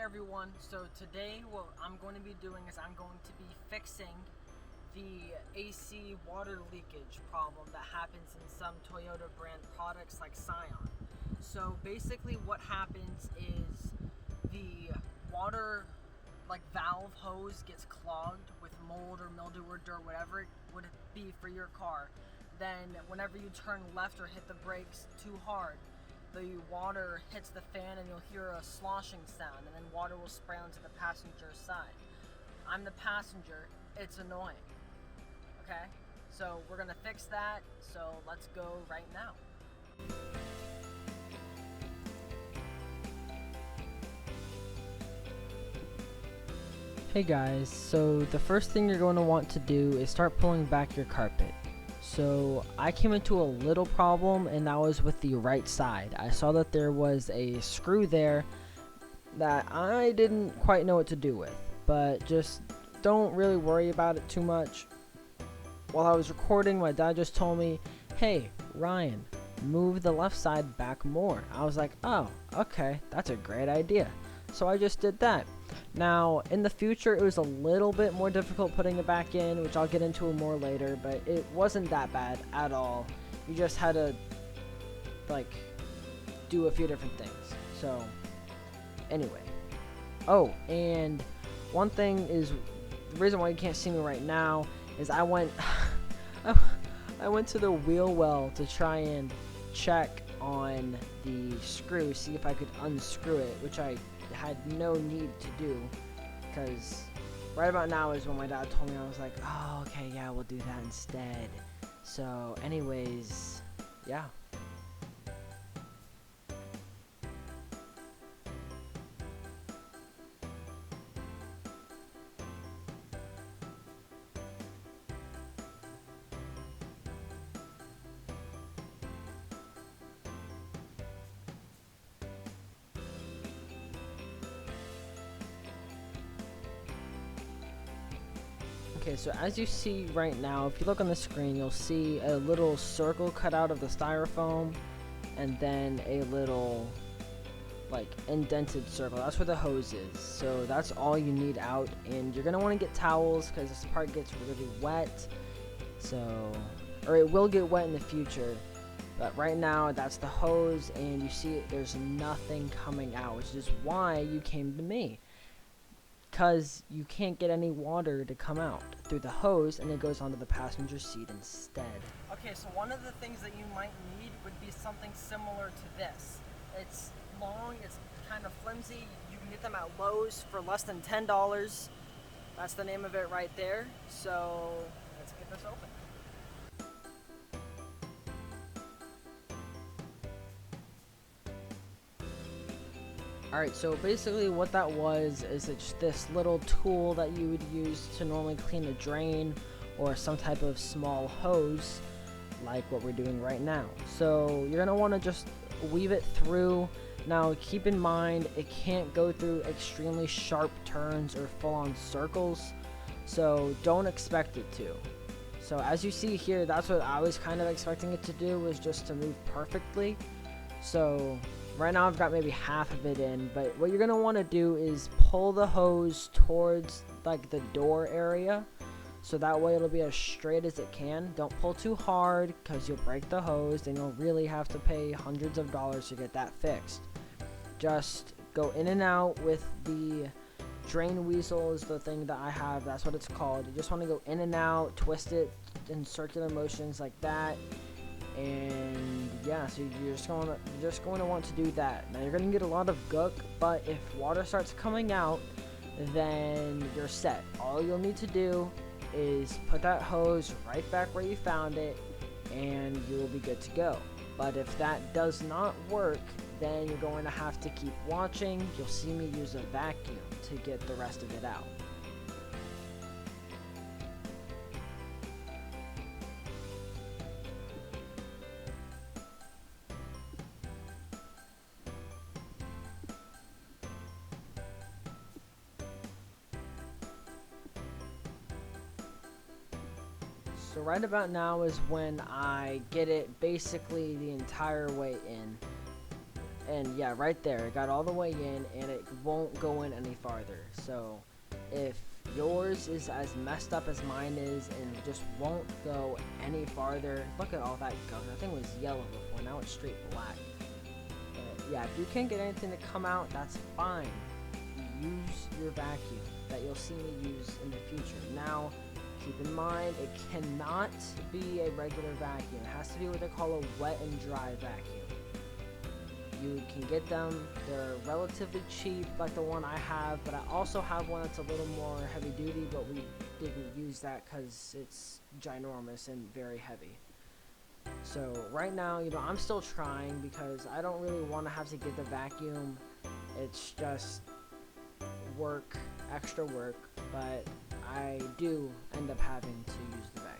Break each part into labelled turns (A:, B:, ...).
A: everyone, so today what I'm going to be doing is I'm going to be fixing the AC water leakage problem that happens in some Toyota brand products like Scion. So basically what happens is the water valve hose gets clogged with mold or mildew or dirt, whatever it would be for your car. Then whenever you turn left or hit the brakes too hard, the water hits the fan and you'll hear a sloshing sound, and then water will spray onto the passenger side. I'm the passenger, it's annoying. Okay, so we're gonna fix that, so let's go right now. Hey guys, so the first thing you're going to want to do is start pulling back your carpet. So I came into a little problem, and that was with the right side. I saw that there was a screw there that I didn't quite know what to do with, but just don't really worry about it too much. While I was recording, my dad just told me, "Hey Ryan, move the left side back more." I was like, "Oh, okay, that's a great idea." So I just did that. Now, in the future, it was a little bit more difficult putting it back in, which I'll get into more later, but it wasn't that bad at all. You just had to, do a few different things. So, anyway. Oh, and one thing is, the reason why you can't see me right now is I went, I went to the wheel well to try and check on the screw, see if I could unscrew it, which I had no need to do, because right about now is when my dad told me. I was like, oh, okay, yeah, we'll do that instead. So anyways, yeah. Okay, so as you see right now, if you look on the screen, you'll see a little circle cut out of the styrofoam, and then a little, indented circle. That's where the hose is. So that's all you need out, and you're gonna want to get towels because this part gets really wet. Or it will get wet in the future, but right now that's the hose, and you see there's nothing coming out, which is why you came to me. Because you can't get any water to come out through the hose, and it goes onto the passenger seat instead. Okay, so one of the things that you might need would be something similar to this. It's long, it's kind of flimsy. You can get them at Lowe's for less than $10. That's the name of it right there. So let's get this open. Alright, so basically what that was is it's this little tool that you would use to normally clean a drain or some type of small hose, like what we're doing right now. So you're going to want to just weave it through. Now keep in mind, it can't go through extremely sharp turns or full-on circles, so don't expect it to. So as you see here, that's what I was kind of expecting it to do, was just to move perfectly. So right now I've got maybe half of it in, but what you're going to want to do is pull the hose towards the door area, so that way it'll be as straight as it can. Don't pull too hard because you'll break the hose, and you'll really have to pay hundreds of dollars to get that fixed. Just go in and out with the drain weasel is the thing that I have, that's what it's called. You just want to go in and out, twist it in circular motions like that. And yeah, so you're just going to want to do that. Now you're going to get a lot of gook, but if water starts coming out, then you're set. All you'll need to do is put that hose right back where you found it, and you will be good to go. But if that does not work, then you're going to have to keep watching. You'll see me use a vacuum to get the rest of it out. So right about now is when I get it basically the entire way in. And yeah, right there, it got all the way in, and it won't go in any farther. So if yours is as messed up as mine is and just won't go any farther, look at all that gunk. That thing was yellow before, now it's straight black. But yeah, if you can't get anything to come out, that's fine. Use your vacuum that you'll see me use in the future. Now, keep in mind, it cannot be a regular vacuum. It has to be what they call a wet and dry vacuum. You can get them, they're relatively cheap like the one I have, but I also have one that's a little more heavy duty, but we didn't use that because it's ginormous and very heavy. So right now, you know, I'm still trying because I don't really want to have to get the vacuum. It's just work, extra work, but I do end up having to use the vacuum.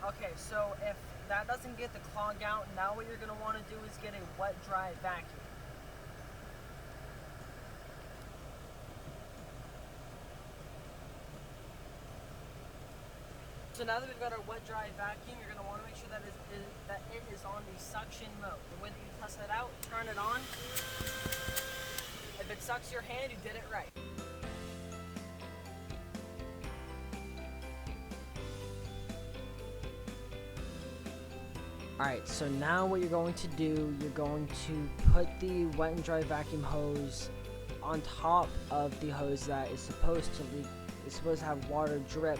A: Okay, so if that doesn't get the clog out, now what you're going to want to do is get a wet dry vacuum. So now that we've got our wet dry vacuum, you're going to want to make sure that it is on the suction mode. The way that you test that out, turn it on. If it sucks your hand, you did it right. Alright, so now what you're going to do, you're going to put the wet and dry vacuum hose on top of the hose that is supposed to leak. It's supposed to have water drip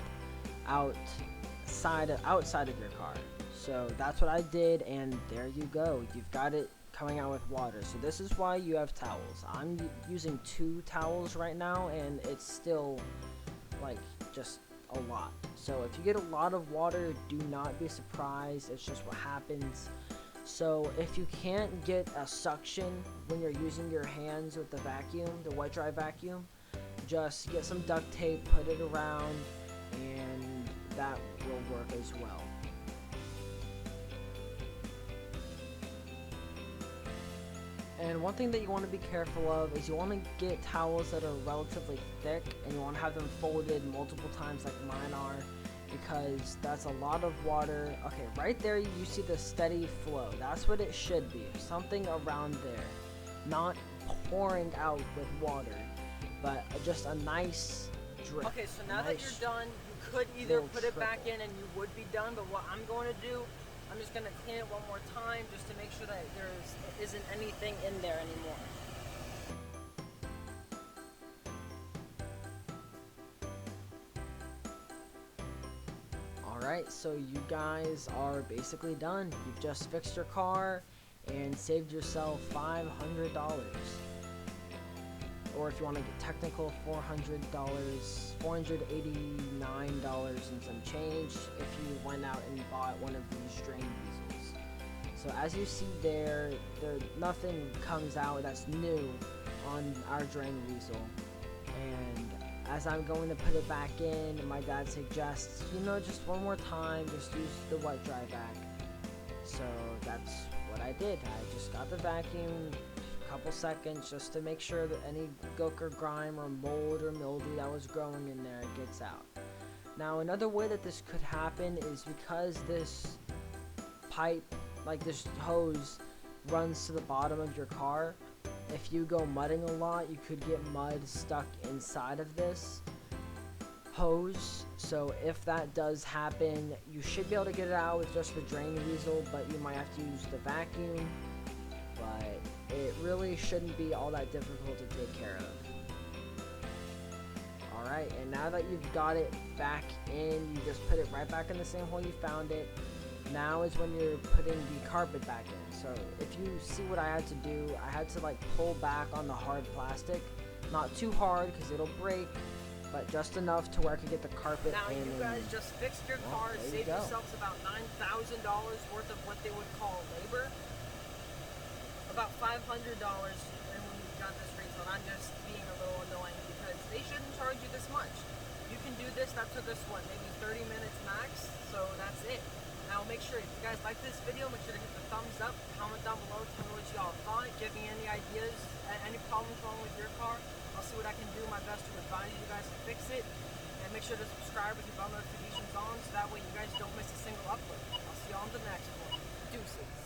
A: outside of your car. So that's what I did, and there you go. You've got it coming out with water. So this is why you have towels. I'm using 2 towels right now, and it's still like just a lot. So if you get a lot of water, do not be surprised. It's just what happens. So if you can't get a suction when you're using your hands with the vacuum, the wet dry vacuum, just get some duct tape, put it around, and that will work as well. And one thing that you want to be careful of is you want to get towels that are relatively thick, and you want to have them folded multiple times like mine are, because that's a lot of water. Okay, right there you see the steady flow. That's what it should be, something around there. Not pouring out with water, but just a nice drip. Okay, so now that you're done, you could either put it back in and you would be done, but what I'm going to do, I'm just going to clean it one more time just to make sure that there isn't anything in there anymore. Alright, so you guys are basically done. You've just fixed your car and saved yourself $500. Or if you want to get technical, $400, $489 and some change if you went out and bought one of these drain weasels. So as you see there, nothing comes out that's new on our drain weasel. And as I'm going to put it back in, my dad suggests, you know, just one more time, just use the wet dry vac. So that's what I did. I just got the vacuum, couple seconds just to make sure that any gook or grime or mold or mildew that was growing in there gets out. Now another way that this could happen is because this pipe, like this hose, runs to the bottom of your car. If you go mudding a lot, you could get mud stuck inside of this hose. So if that does happen, you should be able to get it out with just the drain weasel, but you might have to use the vacuum. But it really shouldn't be all that difficult to take care of. Alright, and now that you've got it back in, you just put it right back in the same hole you found it. Now is when you're putting the carpet back in. So if you see what I had to do, I had to like pull back on the hard plastic. Not too hard because it'll break, but just enough to where I could get the carpet
B: now,
A: in.
B: Now you guys just fixed your car, saved yourselves about $9,000 worth of what they would call labor. About $500 and when we got this retail. I'm just being a little annoying because they shouldn't charge you this much. You can do this, that took us what, maybe 30 minutes max, so that's it. Now make sure, if you guys like this video, make sure to hit the thumbs up, comment down below, tell me what y'all thought, give me any ideas, any problems wrong with your car. I'll see what I can do my best to advise you guys to fix it. And make sure to subscribe with your bell notifications on, so that way you guys don't miss a single upload. I'll see you on the next one. Deuces.